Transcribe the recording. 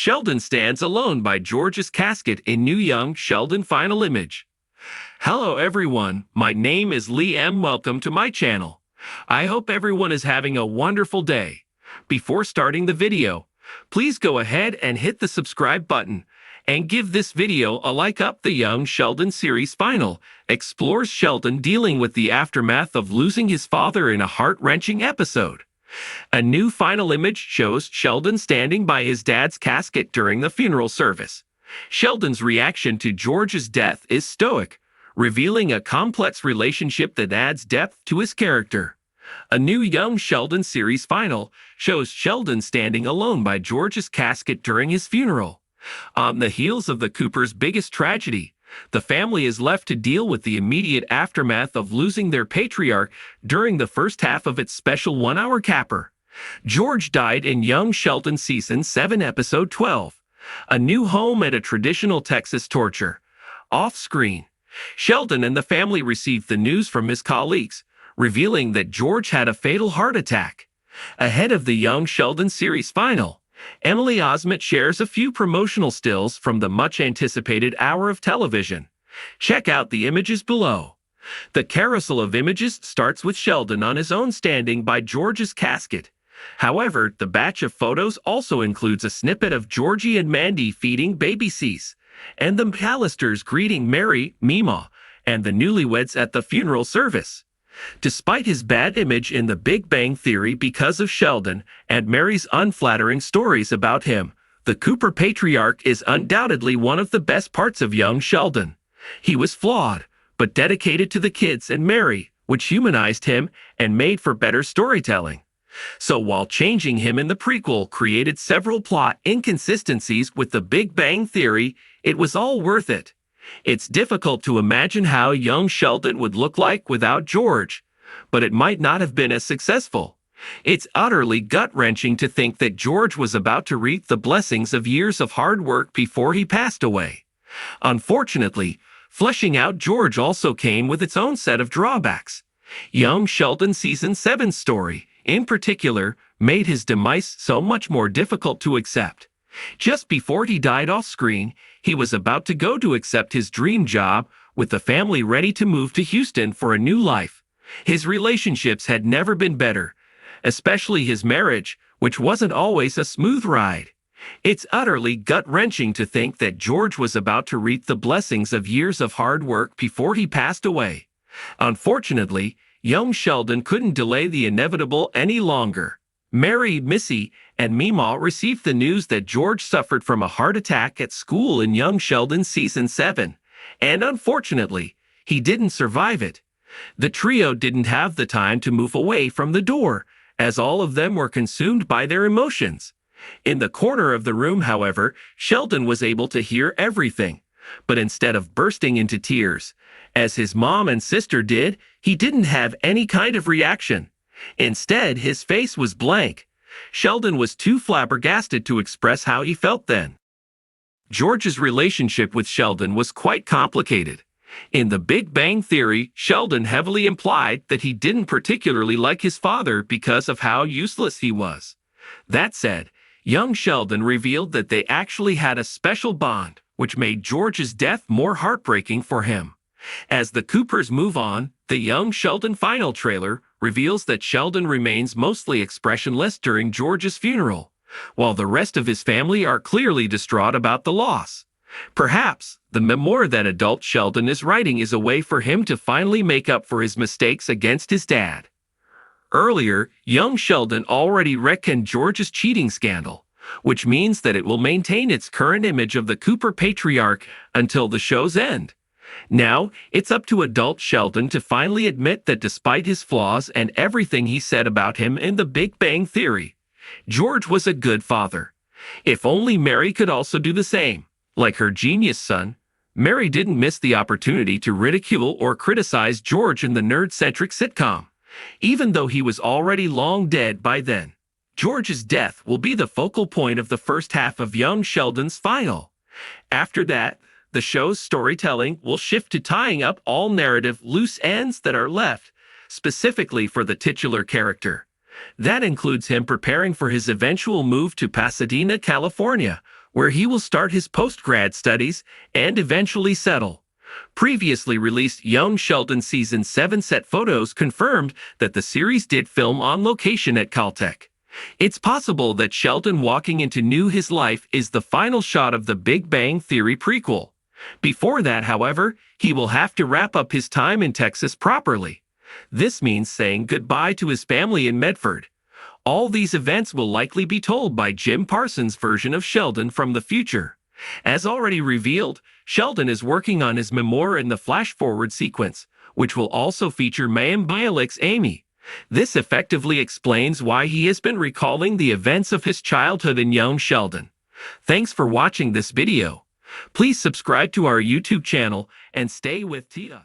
Sheldon stands alone by George's casket in new Young Sheldon final image. Hello everyone, my name is Liam. Welcome to my channel. I hope everyone is having a wonderful day. Before starting the video, please go ahead and hit the subscribe button and give this video a like up. The Young Sheldon series final explores Sheldon dealing with the aftermath of losing his father in a heart-wrenching episode. A new final image shows Sheldon standing by his dad's casket during the funeral service. Sheldon's reaction to George's death is stoic, revealing a complex relationship that adds depth to his character. A new Young Sheldon series final shows Sheldon standing alone by George's casket during his funeral. On the heels of the Coopers' biggest tragedy, the family is left to deal with the immediate aftermath of losing their patriarch during the first half of its special one-hour capper. George died in Young Sheldon Season 7, Episode 12, A New Home at a Traditional Texas Torture. Off-screen, Sheldon and the family received the news from his colleagues, revealing that George had a fatal heart attack. Ahead of the Young Sheldon series final, Emily Osment shares a few promotional stills from the much-anticipated hour of television. Check out the images below. The carousel of images starts with Sheldon on his own standing by George's casket. However, the batch of photos also includes a snippet of Georgie and Mandy feeding baby Cease, and the McAllisters greeting Mary, Meemaw, and the newlyweds at the funeral service. Despite his bad image in The Big Bang Theory because of Sheldon and Mary's unflattering stories about him, the Cooper patriarch is undoubtedly one of the best parts of Young Sheldon. He was flawed, but dedicated to the kids and Mary, which humanized him and made for better storytelling. So while changing him in the prequel created several plot inconsistencies with The Big Bang Theory, it was all worth it. It's difficult to imagine how Young Sheldon would look like without George, but it might not have been as successful. It's utterly gut-wrenching to think that George was about to reap the blessings of years of hard work before he passed away. Unfortunately, fleshing out George also came with its own set of drawbacks. Young Sheldon Season 7's story, in particular, made his demise so much more difficult to accept. Just before he died off-screen, he was about to go to accept his dream job, with the family ready to move to Houston for a new life. His relationships had never been better, especially his marriage, which wasn't always a smooth ride. It's utterly gut-wrenching to think that George was about to reap the blessings of years of hard work before he passed away. Unfortunately, Young Sheldon couldn't delay the inevitable any longer. Mary, Missy, and Meemaw received the news that George suffered from a heart attack at school in Young Sheldon Season 7, and unfortunately, he didn't survive it. The trio didn't have the time to move away from the door, as all of them were consumed by their emotions. In the corner of the room, however, Sheldon was able to hear everything, but instead of bursting into tears, as his mom and sister did, he didn't have any kind of reaction. Instead, his face was blank. Sheldon was too flabbergasted to express how he felt then. George's relationship with Sheldon was quite complicated. In The Big Bang Theory, Sheldon heavily implied that he didn't particularly like his father because of how useless he was. That said, Young Sheldon revealed that they actually had a special bond, which made George's death more heartbreaking for him. As the Coopers move on, the Young Sheldon final trailer reveals that Sheldon remains mostly expressionless during George's funeral, while the rest of his family are clearly distraught about the loss. Perhaps the memoir that adult Sheldon is writing is a way for him to finally make up for his mistakes against his dad. Earlier, Young Sheldon already reckoned George's cheating scandal, which means that it will maintain its current image of the Cooper patriarch until the show's end. Now, it's up to adult Sheldon to finally admit that despite his flaws and everything he said about him in The Big Bang Theory, George was a good father. If only Mary could also do the same. Like her genius son, Mary didn't miss the opportunity to ridicule or criticize George in the nerd-centric sitcom, even though he was already long dead by then. George's death will be the focal point of the first half of Young Sheldon's final. After that, the show's storytelling will shift to tying up all narrative loose ends that are left, specifically for the titular character. That includes him preparing for his eventual move to Pasadena, California, where he will start his post-grad studies and eventually settle. Previously released Young Sheldon Season 7 set photos confirmed that the series did film on location at Caltech. It's possible that Sheldon walking into his life is the final shot of the Big Bang Theory prequel. Before that, however, he will have to wrap up his time in Texas properly. This means saying goodbye to his family in Medford. All these events will likely be told by Jim Parsons' version of Sheldon from the future. As already revealed, Sheldon is working on his memoir in the flash-forward sequence, which will also feature Mayim Bialik's Amy. This effectively explains why he has been recalling the events of his childhood in Young Sheldon. Thanks for watching this video. Please subscribe to our YouTube channel and stay with us.